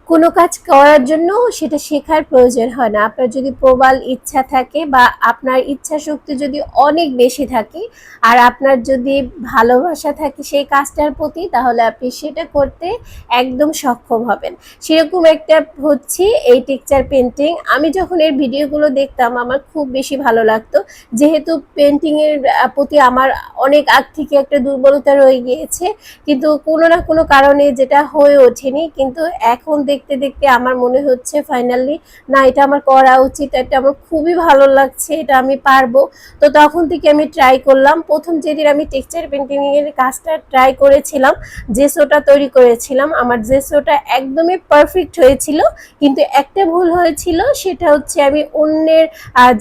কোনো কাজ করার জন্য সেটা শেখার প্রয়োজন হয় না। আপনার যদি প্রবল ইচ্ছা থাকে বা আপনার ইচ্ছা শক্তি যদি অনেক বেশি থাকে আর আপনার যদি ভালোবাসা থাকে সেই কাজটার প্রতি, তাহলে আপনি সেটা করতে একদম সক্ষম হবেন। সেরকম একটা হচ্ছে এই টেক্সচার পেন্টিং। আমি যখন এর ভিডিওগুলো দেখতাম আমার খুব বেশি ভালো লাগতো, যেহেতু পেন্টিংয়ের প্রতি আমার অনেক আগ থেকে একটা দুর্বলতা রয়ে গিয়েছে, কিন্তু কোনো না কোনো কারণে যেটা হয়ে ওঠেনি। কিন্তু এখন দেখতে দেখতে আমার মনে হচ্ছে ফাইনালি না, এটা আমার করা উচিত, এটা আমার খুবই ভালো লাগছে, এটা আমি পারবো। তো তখন থেকে আমি ট্রাই করলাম। প্রথম যেদিন আমি টেক্সচার পেন্টিং এর কাজটা ট্রাই করেছিলাম, জেসোটা তৈরি করেছিলাম, আমার জেসোটা একদমই পারফেক্ট হয়েছিল। কিন্তু একটা ভুল হয়েছিল, সেটা হচ্ছে আমি অন্যের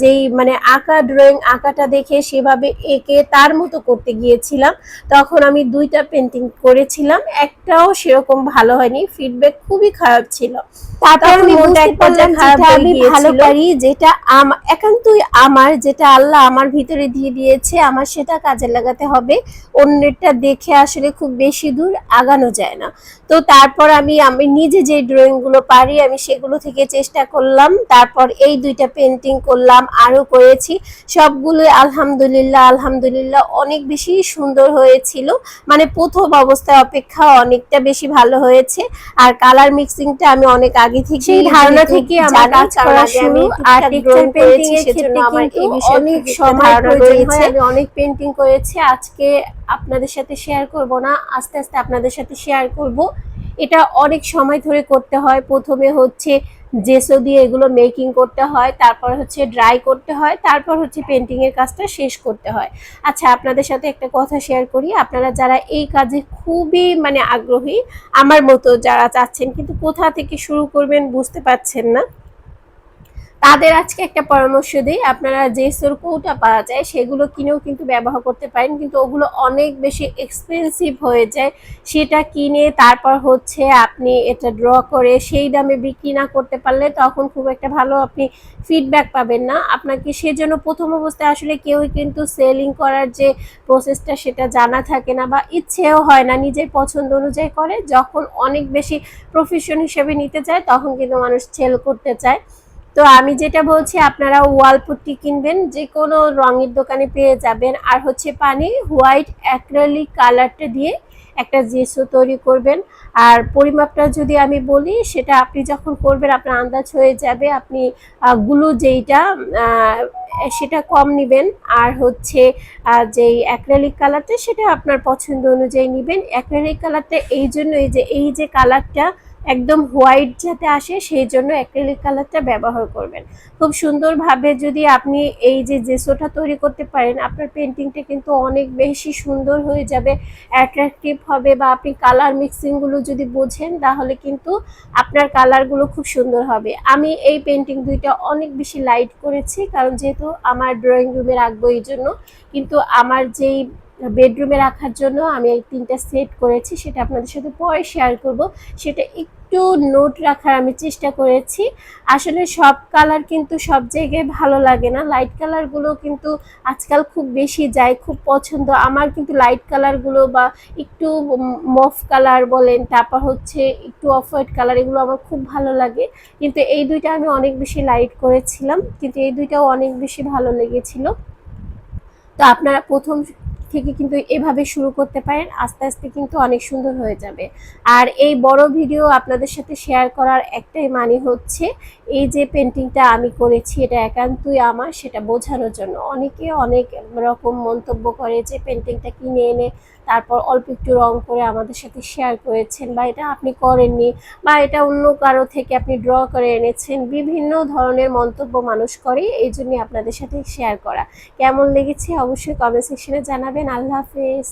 যেই মানে আঁকা ড্রয়িং আঁকাটা দেখে সেভাবে এঁকে তার মতো করতে গিয়েছিলাম। তখন আমি 2টা পেন্টিং করেছিলাম, একটাও সেরকম ভালো হয়নি, ফিডব্যাক খুবই খারাপ ছিল। তারপর আমি বুঝতে পারলাম যেটা আমি ভালো পারি, যেটা একান্তই আমার, যেটা আল্লাহ আমার ভিতরে দিয়ে দিয়েছে, আমার সেটা কাজে লাগাতে হবে। অন্যেরটা দেখে আসলে খুব বেশি দূর আগানো যায় না। তো তারপর আমি নিজে যে ড্রয়িং গুলো পারি আমি সেগুলো থেকে চেষ্টা করলাম। তারপর এই 2টা পেন্টিং করলাম, আরো করেছি। সবগুলো আলহামদুলিল্লাহ আলহামদুলিল্লাহ অনেক বেশি সুন্দর হয়েছিল। মানে প্রথম অবস্থায় অপেক্ষা অনেকটা বেশি ভালো হয়েছে। আর কালার মিক্সিংটা আমি অনেক আগে থেকে সেই ধারণা থেকে আমার কাজ করা শুরু। আর টেক্সচার পেন্টিং এর ক্ষেত্রে আমার এই বিষয়ে অনেক সময় প্রয়োজন হয়। আমি অনেক পেন্টিং করেছি, আজকে আপনাদের সাথে শেয়ার করব না, আস্তে আস্তে আপনাদের সাথে শেয়ার করব। এটা অনেক সময় ধরে করতে হয়। প্রথমে হচ্ছে জেসো দিয়ে এগুলো মেকিং করতে হয়, তারপর হচ্ছে ড্রাই করতে হয়, তারপর হচ্ছে পেন্টিং এর কাজটা শেষ করতে হয়। আচ্ছা, আপনাদের সাথে একটা কথা শেয়ার করি। আপনারা যারা এই কাজে খুবই মানে আগ্রহী, আমার মতো যারা চাচ্ছেন কিন্তু কোথা থেকে শুরু করবেন বুঝতে পারছেন না, তাদের আজকে একটা পরামর্শ দিই। আপনারা যে কৌটা পাওয়া যায় সেগুলো কিনেও কিন্তু ব্যবহার করতে পারেন, কিন্তু ওগুলো অনেক বেশি এক্সপেন্সিভ হয়ে যায়। সেটা কিনে তারপর হচ্ছে আপনি এটা ড্র করে সেই দামে বিক্রি না করতে পারলে তখন খুব একটা ভালো আপনি ফিডব্যাক পাবেন না। আপনাকে সেজন্য প্রথম অবস্থায় আসলে কেউই কিন্তু সেলিং করার যে প্রসেসটা সেটা জানা থাকে না বা ইচ্ছেও হয় না, নিজের পছন্দ অনুযায়ী করে। যখন অনেক বেশি প্রফেশন হিসেবে নিতে চায় তখন কিন্তু মানুষ সেল করতে চায়। তো আমি যেটা বলছি, আপনারা ওয়াল পুট্টি কিনবেন, যে কোনো রঙের দোকানে পেয়ে যাবেন। আর হচ্ছে পানি হোয়াইট অ্যাক্রিলিক কালারটা দিয়ে একটা জেসো তৈরি করবেন। আর পরিমাপটা যদি আমি বলি, সেটা আপনি যখন করবেন আপনার আন্দাজ হয়ে যাবে। আপনি গ্লু যেইটা সেটা কম নেবেন, আর হচ্ছে যেই অ্যাক্রিলিক কালারটা সেটা আপনার পছন্দ অনুযায়ী নেবেন। অ্যাক্রিলিক কালারটা এই জন্যই যে এই যে কালারটা একদম হোয়াইট যাতে আসে সেই জন্য অ্যাক্রিলিক কালারটা ব্যবহার করবেন। খুব সুন্দরভাবে যদি আপনি এই যে জেসোটা তৈরি করতে পারেন, আপনার পেন্টিংটা কিন্তু অনেক বেশি সুন্দর হয়ে যাবে, অ্যাট্রাকটিভ হবে। বা আপনি কালার মিক্সিংগুলো যদি বোঝেন তাহলে কিন্তু আপনার কালারগুলো খুব সুন্দর হবে। আমি এই পেন্টিং 2টা অনেক বেশি লাইট করেছি, কারণ যেহেতু আমার ড্রয়িং রুমে রাখবো এই জন্য। কিন্তু আমার যেই বেডরুমে রাখার জন্য আমি এই 3টা সেট করেছি, সেটা আপনাদের সাথে পরে শেয়ার করব। সেটা একটু নোট রাখার আমি চেষ্টা করেছি। আসলে সব কালার কিন্তু সব জায়গায় ভালো লাগে না, লাইট কালারগুলো কিন্তু আজকাল খুব বেশি যায়, খুব পছন্দ আমার। কিন্তু লাইট কালারগুলো বা একটু মফ কালার বলেন, তারপর হচ্ছে একটু অফ হোয়াইট কালার, এগুলো আমার খুব ভালো লাগে। কিন্তু এই 2টা আমি অনেক বেশি লাইট করেছিলাম, কিন্তু এই 2টাও অনেক বেশি ভালো লেগেছিল। তো আপনারা প্রথম থেকে কিন্তু এভাবে শুরু করতে পারেন, আস্তে আস্তে কিন্তু অনেক সুন্দর হয়ে যাবে। আর এই বড় ভিডিও আপনাদের সাথে শেয়ার করার একটাই মানে হচ্ছে, এই যে পেন্টিংটা আমি করেছি এটা একান্তই আমার, সেটা বোঝানোর জন্য। অনেকে অনেক রকম মন্তব্য করে যে পেন্টিংটা কিনে এনে তারপর অল্প একটু রং করে আমাদের সাথে শেয়ার করেছেন, বা এটা আপনি করেননি, বা এটা অন্য কারো থেকে আপনি ড্র করে এনেছেন। বিভিন্ন ধরনের মন্তব্য মানুষ করে, এই জন্যই আপনাদের সাথে শেয়ার করা। কেমন লেগেছে অবশ্যই কমেন্ট সেকশনে জানাবেন। আল্লাহ হাফেজ।